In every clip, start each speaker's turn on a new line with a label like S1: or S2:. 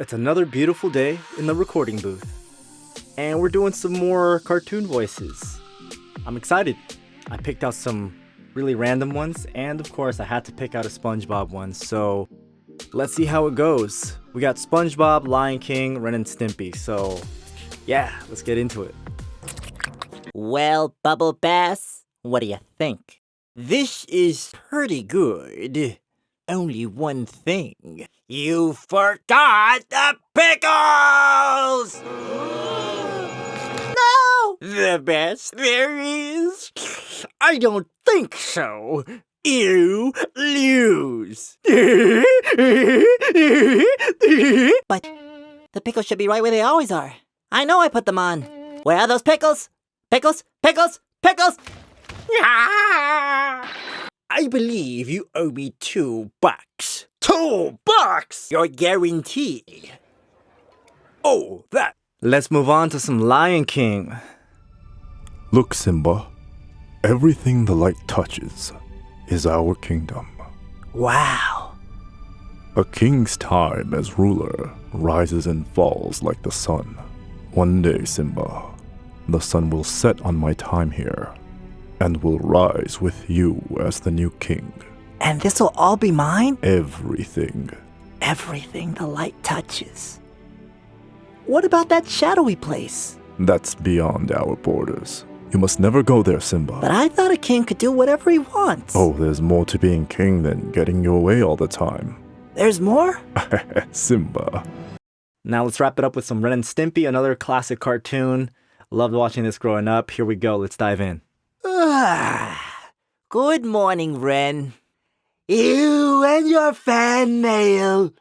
S1: It's another beautiful day in the recording booth, and we're doing some more cartoon voices. I'm excited. I picked out some really random ones, and of course I had to pick out a Spongebob one, so let's see how it goes. We got Spongebob, Lion King, Ren and Stimpy, so yeah, let's get into it.
S2: Well, Bubble Bass, what do you think? This is pretty good. Only one thing. You forgot the pickles! No! The best there is? I don't think so. You lose.
S3: But the pickles should be right where they always are. I know I put them on. Where are those pickles? Pickles, pickles, pickles!
S2: I believe you owe me $2.
S1: $2!
S2: You're guaranteed. Oh, that.
S1: Let's move on to some Lion King.
S4: Look, Simba, everything the light touches is our kingdom.
S2: Wow.
S4: A king's time as ruler rises and falls like the sun. One day, Simba, the sun will set on my time here and will rise with you as the new king.
S3: And this'll all be mine?
S4: Everything.
S3: Everything the light touches. What about that shadowy place?
S4: That's beyond our borders. You must never go there, Simba.
S3: But I thought a king could do whatever he wants.
S4: Oh, there's more to being king than getting your way all the time.
S3: There's more?
S4: Simba.
S1: Now let's wrap it up with some Ren and Stimpy, another classic cartoon. Loved watching this growing up. Here we go. Let's dive in.
S3: Good morning, Ren. You and your fan mail.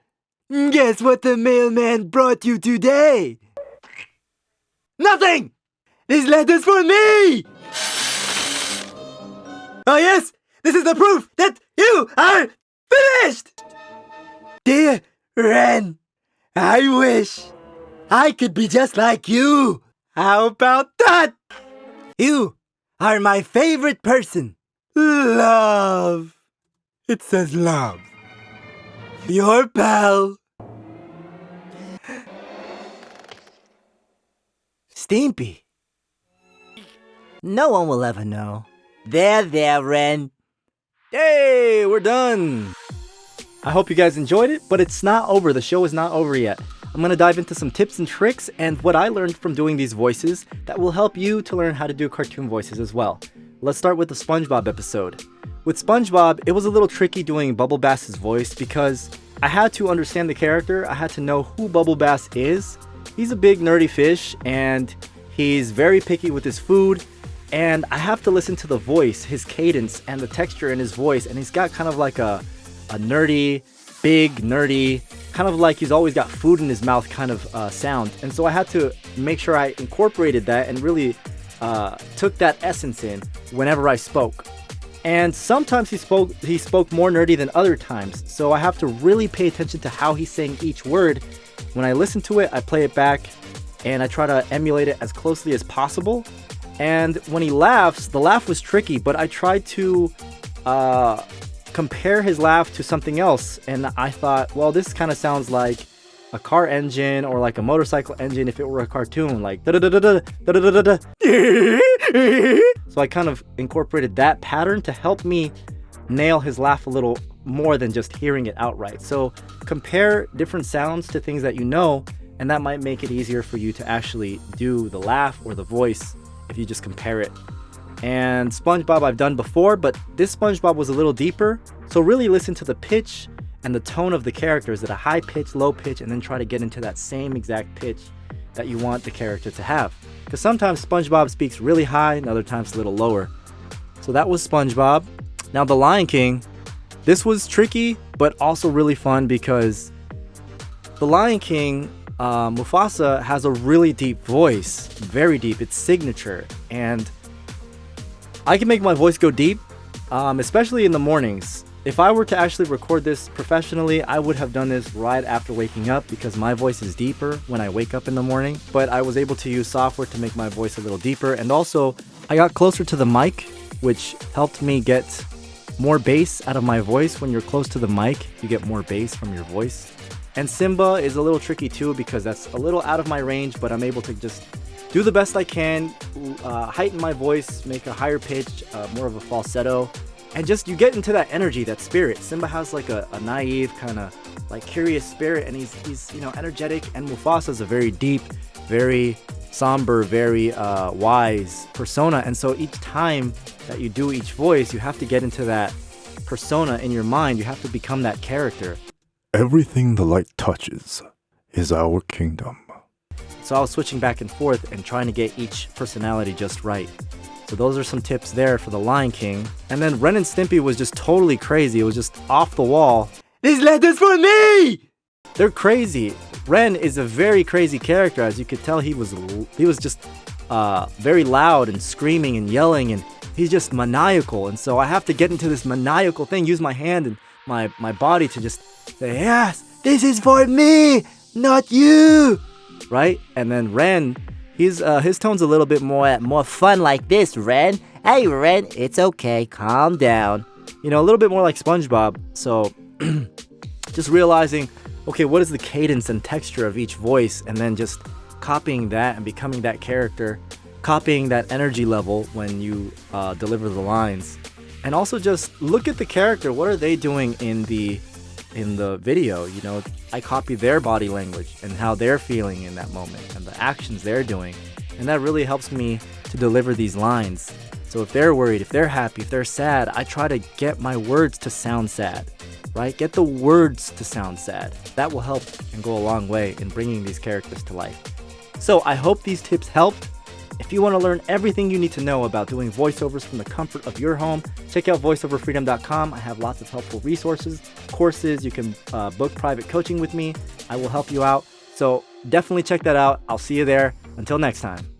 S3: Guess what the mailman brought you today? Nothing! This letter's for me! Oh yes, this is the proof that you are finished! Dear Ren, I wish I could be just like you. How about that? You are my favorite person. Love. It says love. Your pal, Stimpy. No one will ever know. There, Ren.
S1: Hey, we're done. I hope you guys enjoyed it, but it's not over. The show is not over yet. I'm going to dive into some tips and tricks and what I learned from doing these voices that will help you to learn how to do cartoon voices as well. Let's start with the SpongeBob episode. With SpongeBob, it was a little tricky doing Bubble Bass's voice because I had to understand the character. I had to know who Bubble Bass is. He's a big nerdy fish and he's very picky with his food. And I have to listen to the voice, his cadence, and the texture in his voice. And he's got kind of like a nerdy, big, nerdy, kind of like he's always got food in his mouth kind of sound. And so I had to make sure I incorporated that and really took that essence in whenever I spoke. And sometimes he spoke more nerdy than other times. So I have to really pay attention to how he's saying each word. When I listen to it, I play it back and I try to emulate it as closely as possible. And when he laughs, the laugh was tricky, but I tried to compare his laugh to something else. And I thought, well, this kind of sounds like a car engine or like a motorcycle engine if it were a cartoon, like da-da-da-da-da, da-da-da-da-da. So I kind of incorporated that pattern to help me nail his laugh a little more than just hearing it outright. So compare different sounds to things that you know, and that might make it easier for you to actually do the laugh or the voice if you just compare it. And SpongeBob I've done before, but this SpongeBob was a little deeper. So really listen to the pitch and the tone of the characters at a high pitch, low pitch, and then try to get into that same exact pitch that you want the character to have. Because sometimes SpongeBob speaks really high and other times a little lower. So that was SpongeBob. Now the Lion King, this was tricky, but also really fun because the Lion King, Mufasa has a really deep voice, very deep, it's signature, and I can make my voice go deep, especially in the mornings. If I were to actually record this professionally, I would have done this right after waking up because my voice is deeper when I wake up in the morning, but I was able to use software to make my voice a little deeper, and also I got closer to the mic, which helped me get more bass out of my voice. When you're close to the mic, you get more bass from your voice. And Simba is a little tricky too because that's a little out of my range, but I'm able to just do the best I can, heighten my voice, make a higher pitch, more of a falsetto, and just you get into that energy, that spirit. Simba has like a naive kind of like curious spirit, and he's you know, energetic, and Mufasa's a very deep, very somber, very wise persona. And so each time that you do each voice, you have to get into that persona in your mind. You have to become that character.
S4: Everything the light touches is our kingdom.
S1: So I was switching back and forth and trying to get each personality just right. So those are some tips there for the Lion King. And then Ren and Stimpy was just totally crazy. It was just off the wall.
S3: This letter's for me!
S1: They're crazy. Ren is a very crazy character. As you could tell, he was just very loud and screaming and yelling, and he's just maniacal. And so I have to get into this maniacal thing, use my hand and my body to just say, yes, this is for me, not you, right? And then Ren, his tone's a little bit more fun like this, Ren. Hey, Ren, it's okay, calm down. You know, a little bit more like SpongeBob. So just realizing, okay, what is the cadence and texture of each voice, and then just copying that and becoming that character, copying that energy level when you deliver the lines. And also just look at the character. What are they doing in the video? You know, I copy their body language and how they're feeling in that moment and the actions they're doing. And that really helps me to deliver these lines. So if they're worried, if they're happy, if they're sad, I try to get my words to sound sad, right? Get the words to sound sad. That will help and go a long way in bringing these characters to life. So I hope these tips helped. If you want to learn everything you need to know about doing voiceovers from the comfort of your home, check out voiceoverfreedom.com. I have lots of helpful resources, courses. You can book private coaching with me. I will help you out. So definitely check that out. I'll see you there. Until next time.